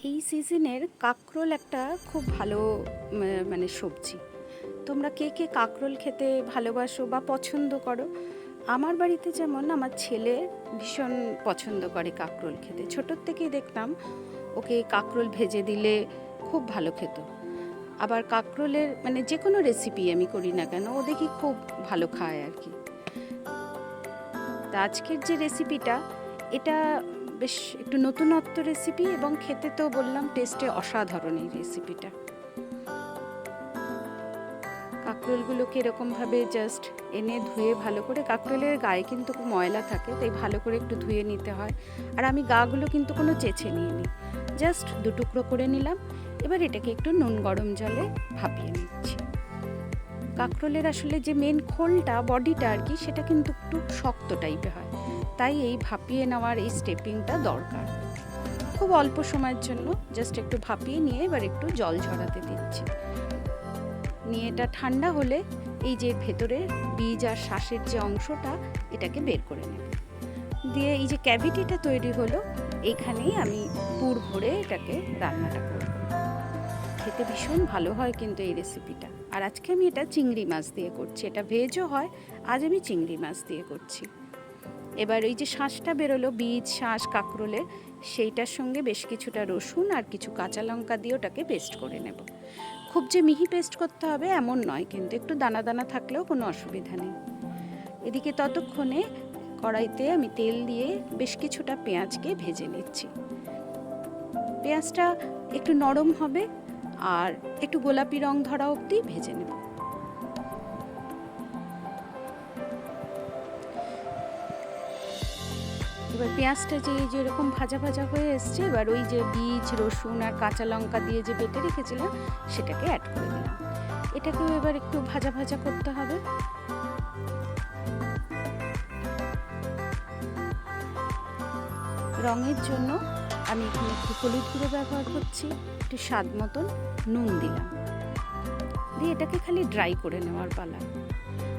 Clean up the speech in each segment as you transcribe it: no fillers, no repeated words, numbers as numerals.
এই সিজনের কাঁকরোল একটা খুব ভালো মানে সবজি। তোমরা কে কে কাঁকরোল খেতে ভালোবাসো বা পছন্দ করো? আমার বাড়িতে যেমন আমার ছেলে ভীষণ পছন্দ করে কাঁকরোল খেতে। ছোটোর থেকেই দেখতাম ওকে কাঁকরোল ভেজে দিলে খুব ভালো খেত। আবার কাঁকরোলের মানে যে কোনো রেসিপি আমি করি না কেন ও দেখি খুব ভালো খায় আর কি। তা আজকের যে রেসিপিটা, এটা বেশ একটু নতুনত্ব রেসিপি এবং খেতে তো বললাম টেস্টে অসাধারণ এই রেসিপিটা। কাঁকরোলগুলোকে এরকমভাবে জাস্ট এনে ধুয়ে ভালো করে, কাঁকরোলের গায়ে কিন্তু খুব ময়লা থাকে তাই ভালো করে একটু ধুয়ে নিতে হয়। আর আমি গাগুলো কিন্তু কোনো চেঁচে নিইনি, জাস্ট দুটুকরো করে নিলাম। এবার এটাকে একটু নুন গরম জলে ভাপিয়ে নিচ্ছি। কাঁকরোলের আসলে যে মেন খোলটা, বডিটা আর কি, সেটা কিন্তু একটু শক্ত টাইপের হয়, তাই এই ভাপিয়ে নেওয়ার এই স্টেপিংটা দরকার। খুব অল্প সময়ের জন্য জাস্ট একটু ভাপিয়ে নিয়ে এবার একটু জল ঝরাতে দিচ্ছি। নিয়ে এটা ঠান্ডা হলে এই যে ভেতরে বীজ আর শ্বাসের যে অংশটা, এটাকে বের করে নেব। দিয়ে এই যে ক্যাভিটিটা তৈরি হলো, এইখানেই আমি পুর ভরে এটাকে রান্নাটা করব। খেতে ভীষণ ভালো হয় কিন্তু এই রেসিপিটা। আর আজকে আমি এটা চিংড়ি মাছ দিয়ে করছি, এটা ভেজও হয়, আজ আমি চিংড়ি মাছ দিয়ে করছি। এবার ওই যে শাঁসটা বেরোলো, বীজ শাঁস কাঁকরোলের, সেইটার সঙ্গে বেশ কিছুটা রসুন আর কিছু কাঁচা লঙ্কা দিয়ে ওটাকে পেস্ট করে নেব। খুব যে মিহি পেস্ট করতে হবে এমন নয়, কিন্তু একটু দানা দানা থাকলেও কোনো অসুবিধা নেই। এদিকে ততক্ষণে কড়াইতে আমি তেল দিয়ে বেশ কিছুটা পেঁয়াজকে ভেজে নিচ্ছি। পেঁয়াজটা একটু নরম হবে আর একটু গোলাপি রং ধরা অবধি ভেজে নেব। এবার পেঁয়াজটা যেরকম ভাজা ভাজা হয়ে এসছে, এবার ওই যে বীজ রসুন আর কাঁচা লঙ্কা দিয়ে যে বেটে রেখেছিলাম সেটাকে অ্যাড করে দিলাম। এটাকেও এবার একটু ভাজা ভাজা করতে হবে। রঙের জন্য আমি এখানে একটু হলুদ গুঁড়ো ব্যবহার করছি, একটু স্বাদ মতন নুন দিলাম, দিয়ে এটাকে খালি ড্রাই করে নেওয়ার পালা।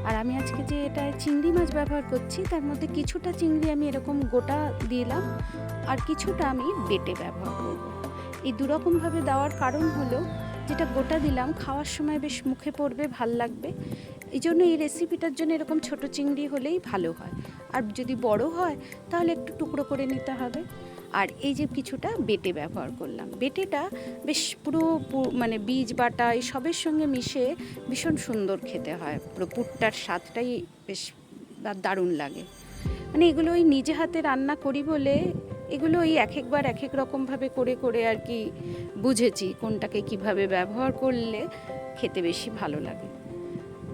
আর আমি আজকে যে এটা চিংড়ি মাছ ব্যবহার করছি, তার মধ্যে কিছুটা চিংড়ি আমি এরকম গোটা দিলাম আর কিছুটা আমি বেটে ব্যবহার করব। এই দুরকমভাবে দেওয়ার কারণ হলো, যেটা গোটা দিলাম খাওয়ার সময় বেশ মুখে পড়বে, ভাল লাগবে। এই জন্য এই রেসিপিটার জন্য এরকম ছোট চিংড়ি হলেই ভালো হয়, আর যদি বড় হয় তাহলে একটু টুকরো করে নিতে হবে। আর এই যে কিছুটা বেটে ব্যবহার করলাম, বেটেটা বেশ পুরো মানে বীজ বাটা এই সবের সঙ্গে মিশে ভীষণ সুন্দর খেতে হয়, পুরো পুরটার স্বাদটাই বেশ দারুণ লাগে। মানে এগুলো ওই নিজে হাতে রান্না করি বলে এগুলো ওই এক একবার এক এক রকমভাবে করে করে আর কি বুঝেছি কোনটাকে কিভাবে ব্যবহার করলে খেতে বেশি ভালো লাগে।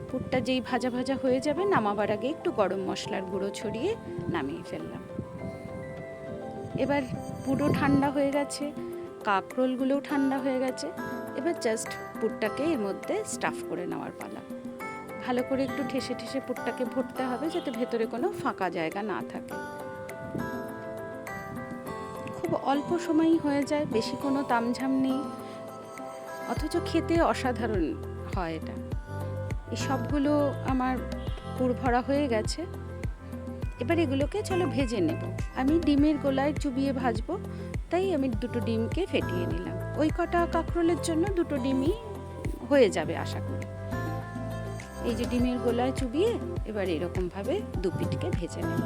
পুরটা যেই ভাজা ভাজা হয়ে যাবে, নামাবার আগে একটু গরম মশলার গুঁড়ো ছড়িয়ে নামিয়ে ফেললাম। এবার পুরো ঠান্ডা হয়ে গেছে, কাঁকরোলগুলোও ঠান্ডা হয়ে গেছে। এবার জাস্ট পুরটাকে এর মধ্যে স্টাফ করে নেওয়ার পালা। ভালো করে একটু ঠেসে ঠেসে পুরটাকে ভরতে হবে, যাতে ভেতরে কোনো ফাঁকা জায়গা না থাকে। খুব অল্প সময়ই হয়ে যায়, বেশি কোনো তামঝাম নেই, অথচ খেতে অসাধারণ হয় এটা। এই সবগুলো আমার পুর ভরা হয়ে গেছে। এবার এগুলোকে চলো ভেজে নেব। আমি ডিমের গোলায় চুবিয়ে ভাজবো, তাই আমি দুটো ডিমকে ফেটিয়ে নিলাম। ওই কটা কাঁকরোলের জন্য দুটো ডিমই হয়ে যাবে আশা করি। এই যে ডিমের গোলায় চুবিয়ে এবার এরকমভাবে দু পিঠকে ভেজে নেব।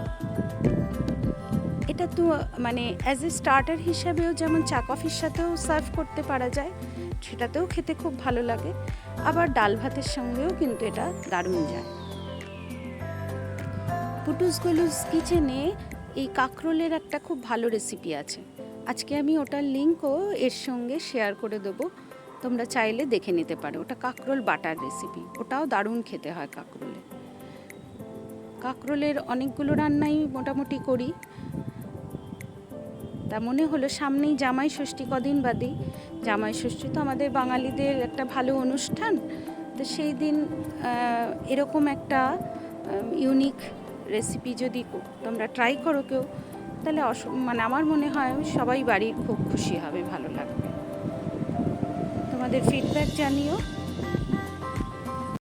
এটা তো মানে অ্যাজ এ স্টার্টার হিসাবেও, যেমন চা কফির সাথেও সার্ভ করতে পারা যায়, সেটাতেও খেতে খুব ভালো লাগে। আবার ডাল ভাতের সঙ্গেও কিন্তু এটা দারুণ যায়। পুটুস গলুস কিচেনে এই কাঁকরোলের একটা খুব ভালো রেসিপি আছে, আজকে আমি ওটার লিঙ্কও এর সঙ্গে শেয়ার করে দেবো, তোমরা চাইলে দেখে নিতে পারো। ওটা কাঁকরোল বাটার রেসিপি, ওটাও দারুণ খেতে হয়। কাঁকরোলের অনেকগুলো রান্নাই মোটামুটি করি। তা মনে হলো সামনেই জামাই ষষ্ঠী, কদিন বাদেই জামাই ষষ্ঠী, তো আমাদের বাঙালিদের একটা ভালো অনুষ্ঠান। তো সেই দিন এরকম একটা ইউনিক রেসিপি যদি তোমরা ট্রাই করো কেউ, তাহলে মানে আমার মনে হয় সবাই বাড়ির খুব খুশি হবে, ভালো লাগবে। তোমাদের ফিডব্যাক জানিও।